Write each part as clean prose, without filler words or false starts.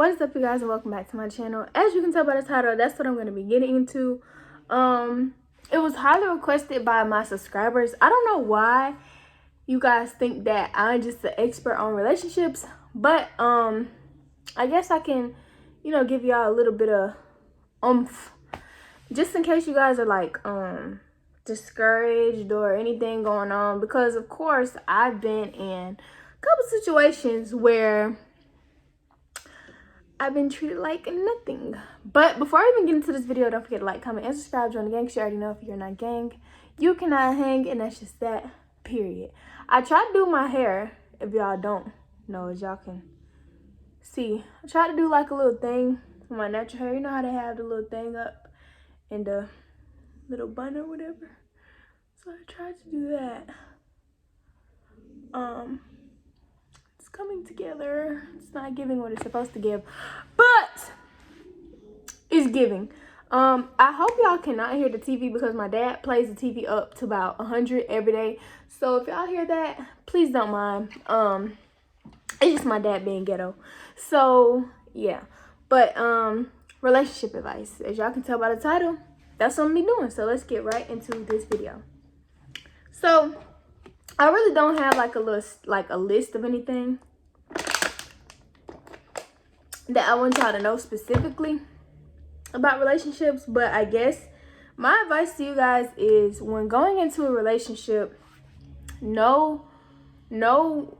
What is up, you guys, and welcome back to my channel. As you can tell by the title, that's what I'm going to be getting into. It was highly requested by my subscribers. I don't know why you guys think that I'm just an expert on relationships, but I guess I can, give y'all a little bit of just in case you guys are like discouraged or anything going on, because of course I've been in a couple situations where I've been treated like nothing. But before I even get into this video, don't forget to like, comment, and subscribe. Join the gang, because you already know if you're not gang, you cannot hang, and that's just that, period. I tried to do my hair, if y'all don't know, as y'all can see. I tried to do like a little thing with my natural hair. You know how they have the little thing up in the little bun or whatever. So I tried to do that. It's coming together. It's not giving what it's supposed to give, but it's giving. I hope y'all cannot hear the TV because my dad plays the TV up to about 100 every day. So if y'all hear that, please don't mind. It's just my dad being ghetto. So yeah, but relationship advice, as y'all can tell by the title, that's what I'm gonna be doing. So let's get right into this video. So I really don't have like a list of anything that I want y'all to know specifically about relationships, but I guess my advice to you guys is, when going into a relationship, know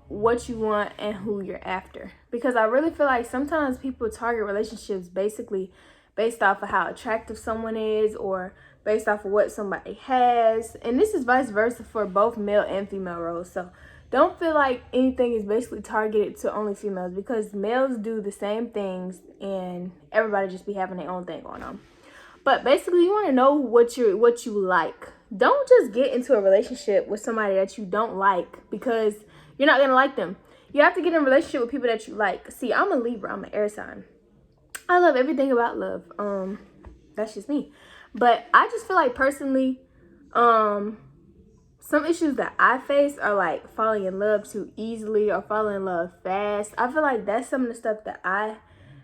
what you want and who you're after. Because I really feel like sometimes people target relationships basically based off of how attractive someone is, or based off of what somebody has, and this is vice versa for both male and female roles. So don't feel like anything is basically targeted to only females, because males do the same things and everybody just be having their own thing going on. But basically, you want to know what you like. Don't just get into a relationship with somebody that you don't like, because you're not gonna like them. You have to get in a relationship with people that you like. See, I'm a Libra, I'm an air sign. I love everything about love. That's just me. But I just feel like personally, some issues that I face are like falling in love too easily or falling in love fast. I feel like that's some of the stuff that I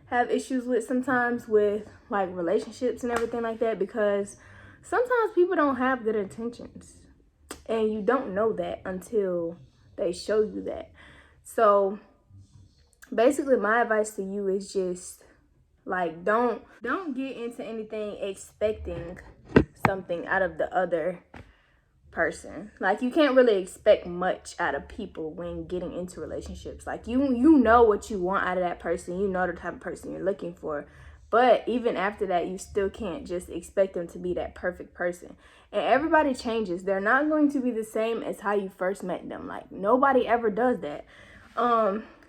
have issues with sometimes, with like relationships and everything like that, because sometimes people don't have good intentions and you don't know that until they show you that. So basically my advice to you is just like, don't get into anything expecting something out of the other person. Like, you can't really expect much out of people when getting into relationships. Like, you know what you want out of that person. You know the type of person you're looking for. But even after that, you still can't just expect them to be that perfect person. And everybody changes. They're not going to be the same as how you first met them. Like, nobody ever does that.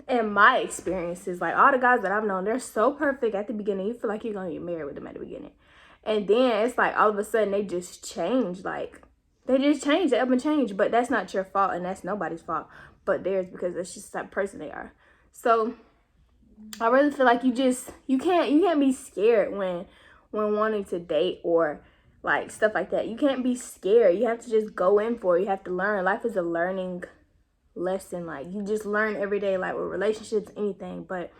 In my experiences, like, all the guys that I've known, they're so perfect at the beginning. You feel like you're going to get married with them at the beginning. And then it's like all of a sudden they just change. Like, they just change. They up and change. But that's not your fault, and that's nobody's fault but theirs, because that's just the type of person they are. So I really feel like you can't be scared when wanting to date or like stuff like that. You can't be scared. You have to just go in for it. You have to learn. Life is a learning lesson. Like, you just learn every day, like with relationships, anything. But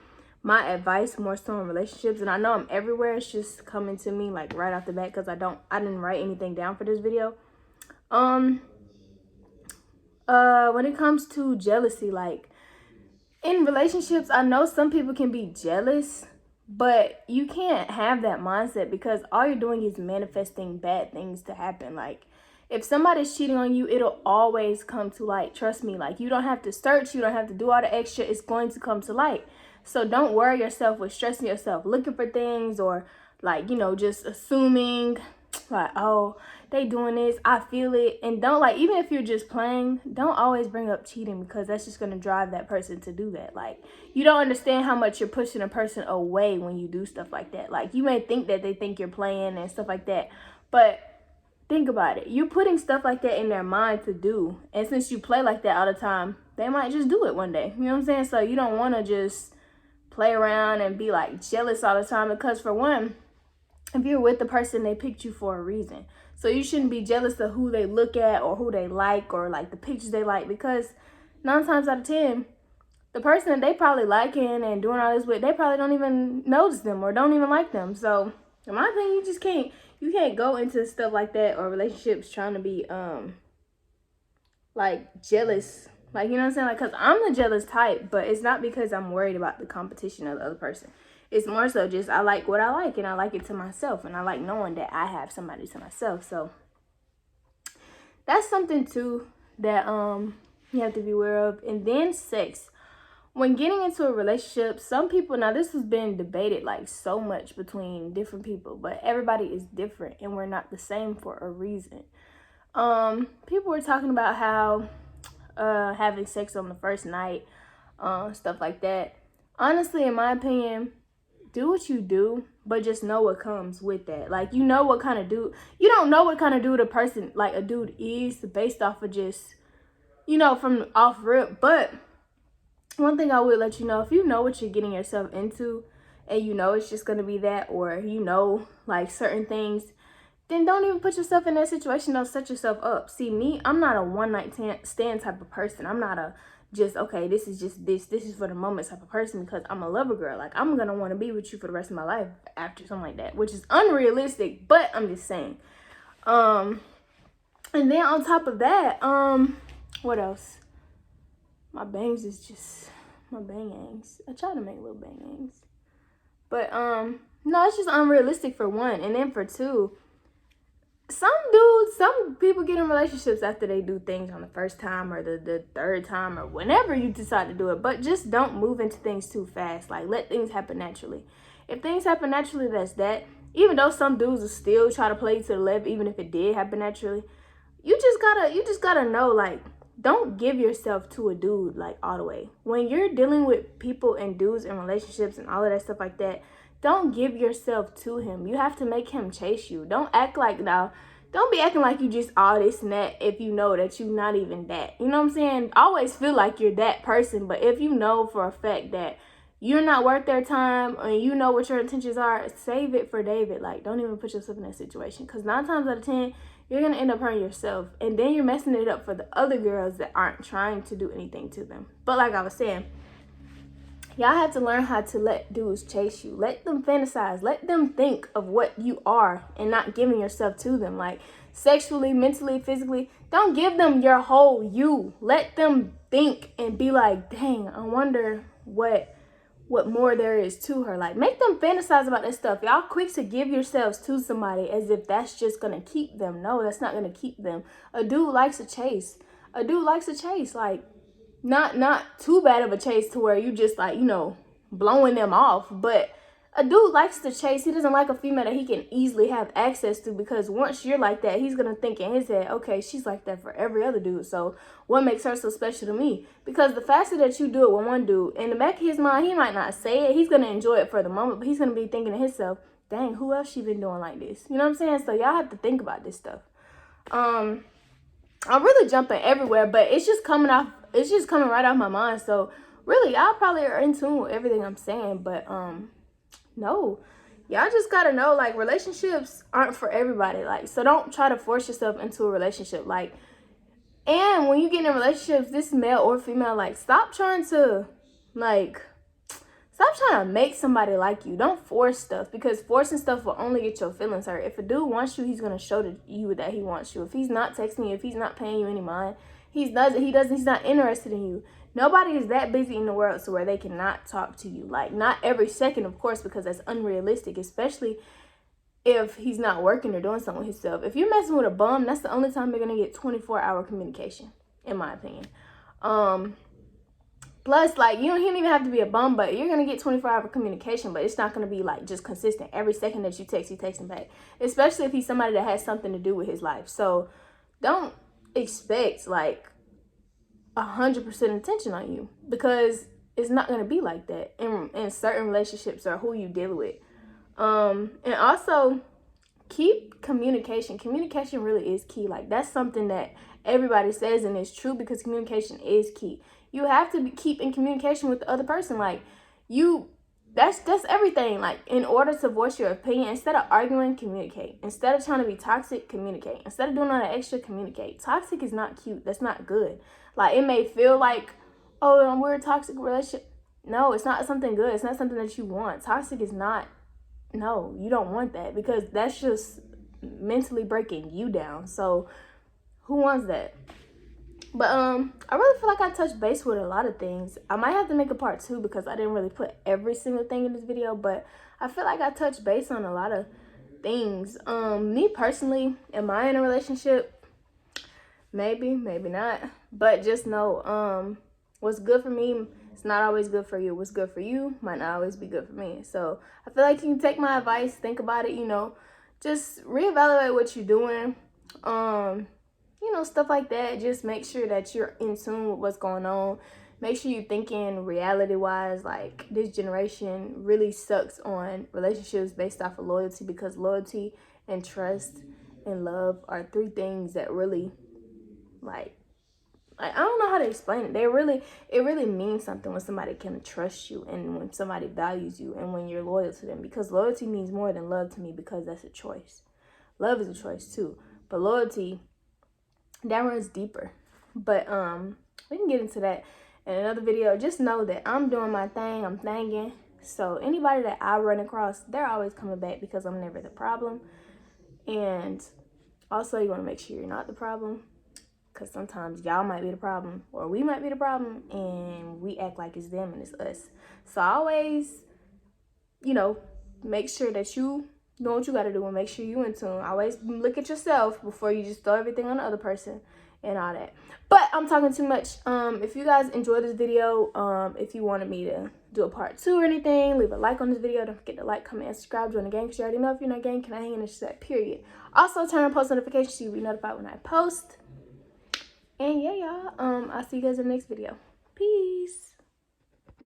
my advice more so in relationships, and I know I'm everywhere, it's just coming to me like right off the bat because I didn't write anything down for this video. When it comes to jealousy, like in relationships, I know some people can be jealous, but you can't have that mindset, because all you're doing is manifesting bad things to happen. Like, if somebody's cheating on you, it'll always come to light. Trust me. Like, you don't have to search. You don't have to do all the extra. It's going to come to light. So don't worry yourself with stressing yourself, looking for things, or like, just assuming like, oh, they doing this, I feel it. And don't, like, even if you're just playing, don't always bring up cheating, because that's just going to drive that person to do that. Like, you don't understand how much you're pushing a person away when you do stuff like that. Like, you may think that they think you're playing and stuff like that, but think about it. You're putting stuff like that in their mind to do. And since you play like that all the time, they might just do it one day. You know what I'm saying? So you don't want to just play around and be like jealous all the time, because for one, if you're with the person, they picked you for a reason. So you shouldn't be jealous of who they look at or who they like, or like the pictures they like, because 9 times out of 10, the person that they probably liking and doing all this with, they probably don't even notice them or don't even like them. So in my opinion, you can't go into stuff like that or relationships trying to be like jealous. Like, you know what I'm saying? Like, because I'm the jealous type, but it's not because I'm worried about the competition of the other person. It's more so just I like what I like, and I like it to myself, and I like knowing that I have somebody to myself. So that's something too that you have to be aware of. And then sex. When getting into a relationship, some people, now this has been debated like so much between different people, but everybody is different and we're not the same for a reason. People were talking about how having sex on the first night, stuff like that. Honestly, in my opinion, do what you do, but just know what comes with that. Like, you know what kind of dude, you don't know what kind of dude a person, like a dude is based off of just, you know, from off rip. But one thing I would let you know, if you know what you're getting yourself into and you know it's just going to be that, or you know like certain things, then don't even put yourself in that situation. Don't set yourself up. See, me, I'm not a one night stand type of person. I'm not a just, okay, this is just this is for the moment type of person, because I'm a lover girl. Like, I'm going to want to be with you for the rest of my life after something like that, which is unrealistic, but I'm just saying. And then on top of that, what else? My bangs is just my bangs. I try to make little bangs. But no, it's just unrealistic for one. And then for two, some people get in relationships after they do things on the first time or the third time or whenever you decide to do it. But just don't move into things too fast. Like, let things happen naturally. If things happen naturally, that's that. Even though some dudes will still try to play you to the left, even if it did happen naturally, you just gotta know, like, don't give yourself to a dude like all the way. When you're dealing with people and dudes and relationships and all of that stuff like that, don't give yourself to him. You have to make him chase you. Don't be acting like you just all this and that if you know that you're not even that. You know what I'm saying? Always feel like you're that person, but if you know for a fact that you're not worth their time and you know what your intentions are, save it for David. Like, don't even put yourself in that situation, because 9 times out of 10, you're going to end up hurting yourself. And then you're messing it up for the other girls that aren't trying to do anything to them. But like I was saying, y'all have to learn how to let dudes chase you. Let them fantasize. Let them think of what you are and not giving yourself to them. Like, sexually, mentally, physically. Don't give them your whole you. Let them think and be like, dang, I wonder what more there is to her. Like, make them fantasize about that stuff. Y'all quick to give yourselves to somebody as if that's just gonna keep them. No, that's not gonna keep them. A dude likes a chase. Like, not too bad of a chase to where you just, like, you know, blowing them off, but a dude likes to chase. He doesn't like a female that he can easily have access to, because once you're like that, he's going to think in his head, okay, she's like that for every other dude, so what makes her so special to me? Because the faster that you do it with one dude, in the back of his mind, he might not say it. He's going to enjoy it for the moment, but he's going to be thinking to himself, dang, who else she been doing like this? You know what I'm saying? So y'all have to think about this stuff. I'm really jumping everywhere, but it's just coming right off my mind. So really, y'all probably are in tune with everything I'm saying, but no, y'all just gotta know, like, relationships aren't for everybody. Like, so don't try to force yourself into a relationship. Like, and when you get in relationships, this male or female, like, stop trying to make somebody like you. Don't force stuff, because forcing stuff will only get your feelings hurt. If a dude wants you, he's gonna show you that he wants you. If he's not texting you, if he's not paying you any mind, he's not interested in you. Nobody is that busy in the world so where they cannot talk to you. Like, not every second, of course, because that's unrealistic, especially if he's not working or doing something with himself. If you're messing with a bum, that's the only time you're going to get 24-hour communication, in my opinion. Plus, like, he don't even have to be a bum, but you're going to get 24-hour communication, but it's not going to be, like, just consistent. Every second that you text him back, especially if he's somebody that has something to do with his life. So don't expect, like, 100% attention on you, because it's not going to be like that in certain relationships or who you deal with. And also, keep communication. Communication really is key. Like, that's something that everybody says, and it's true, because communication is key. You have to keep in communication with the other person. Like, that's everything. Like, in order to voice your opinion, instead of arguing, communicate. Instead of trying to be toxic, communicate. Instead of doing all that extra, communicate. Toxic is not cute. That's not good. Like, it may feel like oh, we're a toxic relationship. No, it's not something good. It's not something that you want. Toxic is not, no, you don't want that, because that's just mentally breaking you down. So who wants that? But I really feel like I touched base with a lot of things. I might have to make a part 2 because I didn't really put every single thing in this video, but I feel like I touched base on a lot of things. Me personally, am I in a relationship? Maybe, maybe not. But just know, what's good for me, it's not always good for you. What's good for you might not always be good for me. So I feel like you can take my advice, think about it, you know, just reevaluate what you're doing. You know, stuff like that. Just make sure that you're in tune with what's going on. Make sure you're thinking reality-wise. Like, this generation really sucks on relationships based off of loyalty, because loyalty and trust and love are 3 things that really, like I don't know how to explain it. It really means something when somebody can trust you, and when somebody values you, and when you're loyal to them. Because loyalty means more than love to me, because that's a choice. Love is a choice too, but loyalty, that runs deeper. But we can get into that in another video. Just know that I'm doing my thing. I'm thinking. So anybody that I run across, they're always coming back, because I'm never the problem. And also, you want to make sure you're not the problem, because sometimes y'all might be the problem, or we might be the problem, and we act like it's them and it's us. So always, you know, make sure that you know what you got to do, and make sure you in tune. Always look at yourself before you just throw everything on the other person and all that. But I'm talking too much. If you guys enjoyed this video, if you wanted me to do a part 2 or anything, leave a like on this video. Don't forget to like, comment, and subscribe. Join the gang, because you already know if you're not gang, can I hang in the chat, period. Also, turn on post notifications so you'll be notified when I post. And yeah, y'all, I'll see you guys in the next video. Peace.